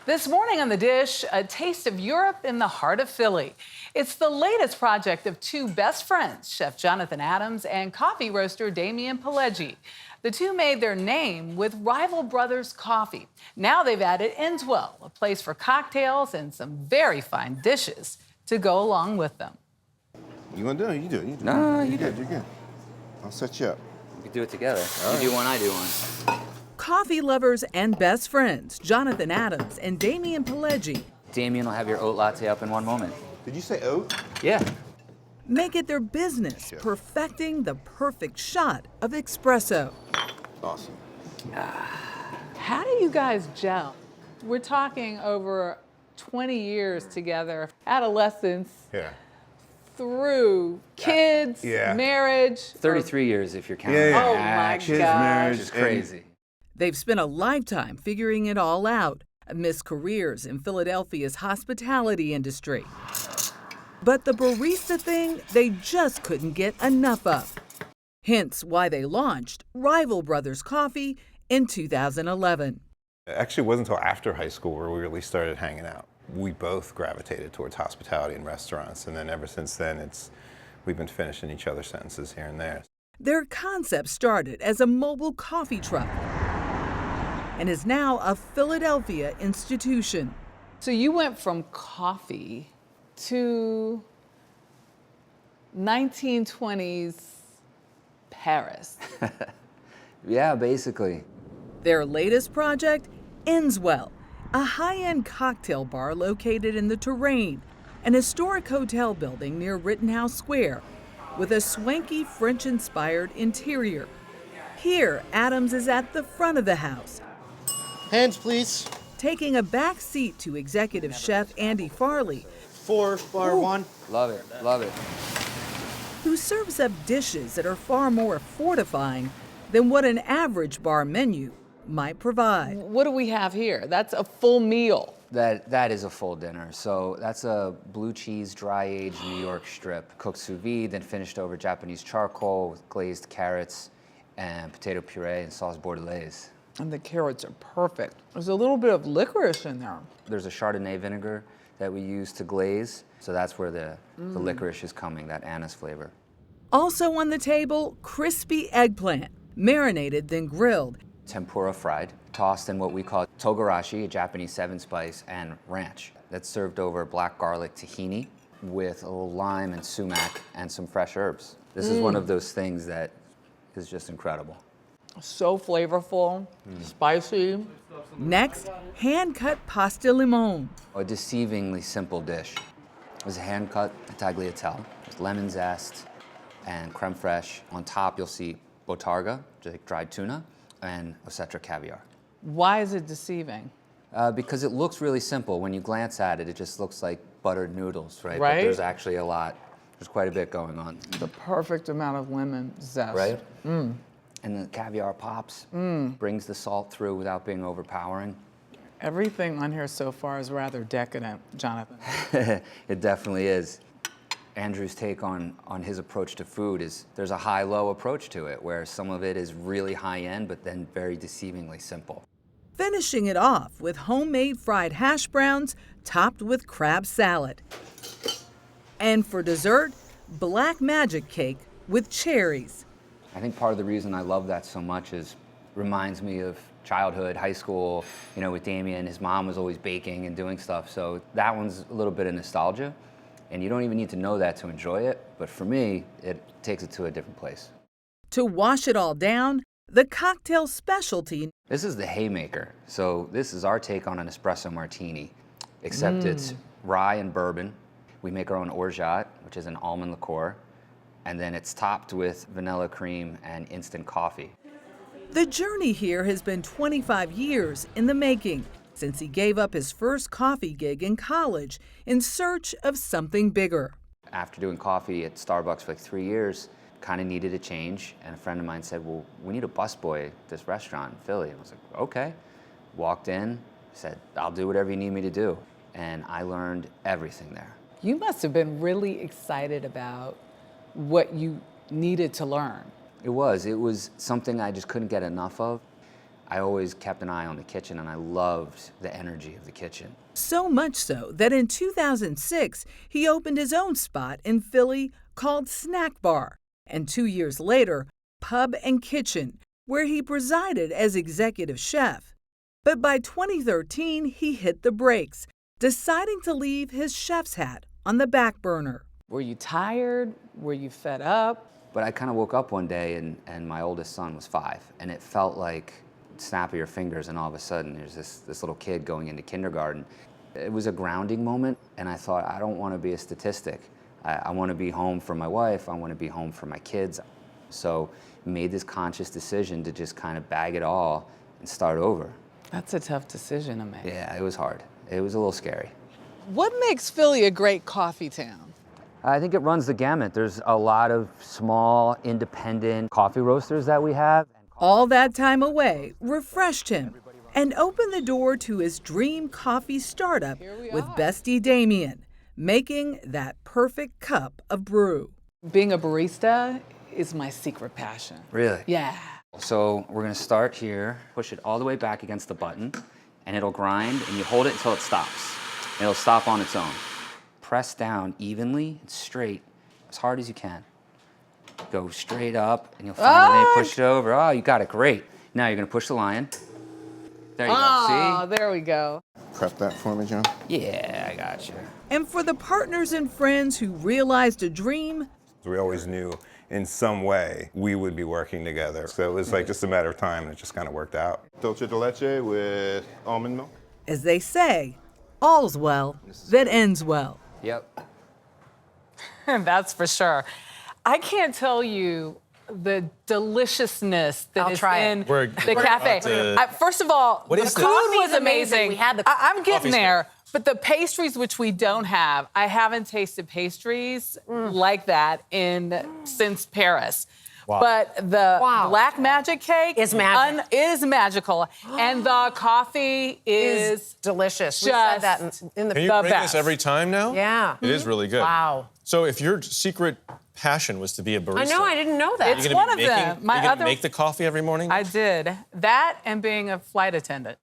This morning on The Dish, a taste of Europe in the heart of Philly. It's the latest project of two best friends, Chef Jonathan Adams and coffee roaster Damien Pileggi. The two made their name with rival brothers coffee. Now they've added Enswell, a place for cocktails and some very fine dishes to go along with them. You want to do it? You do it. You do it. No, you do it. You're good. I'll set you up. We can do it together. All right. You do one, I do one. Coffee lovers and best friends, Jonathan Adams and Damien Pileggi, Damien will have your oat latte up in one moment. Did you say oat? Yeah. make it their business, perfecting the perfect shot of espresso. Awesome. How do you guys gel? We're talking over 20 years together, adolescence Yeah. through kids, Yeah. marriage. 33 years if you're counting. Yeah. Oh my Kids, gosh. marriage, Which is crazy. They've spent a lifetime figuring it all out amidst careers in Philadelphia's hospitality industry. But the barista thing, they just couldn't get enough of. Hence why they launched Rival Brothers Coffee in 2011. It actually wasn't until after high school where we really started hanging out. We both gravitated towards hospitality and restaurants, and then ever since then, we've been finishing each other's sentences here and there. Their concept started as a mobile coffee truck and is now a Philadelphia institution. So you went from coffee to 1920s Paris. Yeah, basically. Their latest project, Enswell, a high-end cocktail bar located in the Terrain, an historic hotel building near Rittenhouse Square, with a swanky French-inspired interior. Here, Adams is at the front of the house, Hands, please. taking a back seat to executive chef Andy Farley, 4, bar 1. Love it, love it. who serves up dishes that are far more fortifying than what an average bar menu might provide. What do we have here? That's a full meal. That is a full dinner. So that's a blue cheese dry aged New York strip, cooked sous vide, then finished over Japanese charcoal with glazed carrots and potato puree and sauce bordelaise. And the carrots are perfect. There's a little bit of licorice in there. There's a Chardonnay vinegar that we use to glaze, so that's where the licorice is coming, that anise flavor. Also on the table, crispy eggplant, marinated then grilled. Tempura fried, tossed in what we call togarashi, a Japanese 7-spice, and ranch. That's served over black garlic tahini with a little lime and sumac and some fresh herbs. This is one of those things that is just incredible. So flavorful, spicy. Next, hand-cut pasta limon. A deceivingly simple dish. It was a hand-cut tagliatelle with lemon zest and creme fraiche. On top, you'll see botarga, just like dried tuna, and osetra caviar. Why is it deceiving? Because it looks really simple. When you glance at it, it just looks like buttered noodles, right? Right. But there's actually a lot. There's quite a bit going on. The perfect amount of lemon zest. Right? And the caviar pops, brings the salt through without being overpowering. Everything on here so far is rather decadent, Jonathan. It definitely is. Andrew's take on his approach to food is there's a high-low approach to it, where some of it is really high-end, but then very deceivingly simple. Finishing it off with homemade fried hash browns topped with crab salad. And for dessert, black magic cake with cherries. I think part of the reason I love that so much is reminds me of childhood, high school, with Damien. His mom was always baking and doing stuff, so that one's a little bit of nostalgia. And you don't even need to know that to enjoy it, but for me, it takes it to a different place. To wash it all down, the cocktail specialty. This is the Haymaker. So this is our take on an espresso martini, except it's rye and bourbon. We make our own orgeat, which is an almond liqueur, and then it's topped with vanilla cream and instant coffee. The journey here has been 25 years in the making, since he gave up his first coffee gig in college in search of something bigger. After doing coffee at Starbucks for like 3 years, kind of needed a change, and a friend of mine said, well, we need a busboy at this restaurant in Philly. And I was like, okay. Walked in, said, I'll do whatever you need me to do. And I learned everything there. You must have been really excited about what you needed to learn. It was something I just couldn't get enough of. I always kept an eye on the kitchen, and I loved the energy of the kitchen. So much so that in 2006, he opened his own spot in Philly called Snack Bar, and 2 years later, Pub and Kitchen, where he presided as executive chef. But by 2013, he hit the brakes, deciding to leave his chef's hat on the back burner. Were you tired? Were you fed up? But I kind of woke up one day, and my oldest son was 5, and it felt like snap of your fingers, and all of a sudden there's this little kid going into kindergarten. It was a grounding moment, and I thought, I don't want to be a statistic. I want to be home for my wife. I want to be home for my kids. So made this conscious decision to just kind of bag it all and start over. That's a tough decision to make. Yeah, it was hard. It was a little scary. What makes Philly a great coffee town? I think it runs the gamut. There's a lot of small, independent coffee roasters that we have. All that time away refreshed him and opened the door to his dream coffee startup with bestie Damien, making that perfect cup of brew. Being a barista is my secret passion. Really? Yeah. So we're gonna start here, push it all the way back against the button, and it'll grind, and you hold it until it stops. And it'll stop on its own. Press down evenly and straight, as hard as you can. Go straight up, and you'll finally push it over. Oh, you got it, great. Now you're gonna push the lion. There you go, Oh, there we go. Prep that for me, John. see? Yeah, I got you. And for the partners and friends who realized a dream, We always knew in some way we would be working together. So it was like just a matter of time, and it just kind of worked out. Dulce de leche with almond milk. as they say, all's well that ends well. Yep. That's for sure. I can't tell you the deliciousness that I'll is try it. in We're the cafe. First of all, What the is food this? was Coffee's amazing. amazing. We had the I'm getting coffee's there, but the pastries, which we don't have, I haven't tasted pastries like that since Paris. Wow. But the Wow. black magic cake Is magic. is magical, and the coffee is delicious. We said that just in the Can you the bring best. this every time now? Yeah. It is really good. Wow. So if your secret passion was to be a barista, I know, I didn't know that. It's you're one gonna be of making, them. My you're gonna other- make the coffee every morning? I did that and being a flight attendant.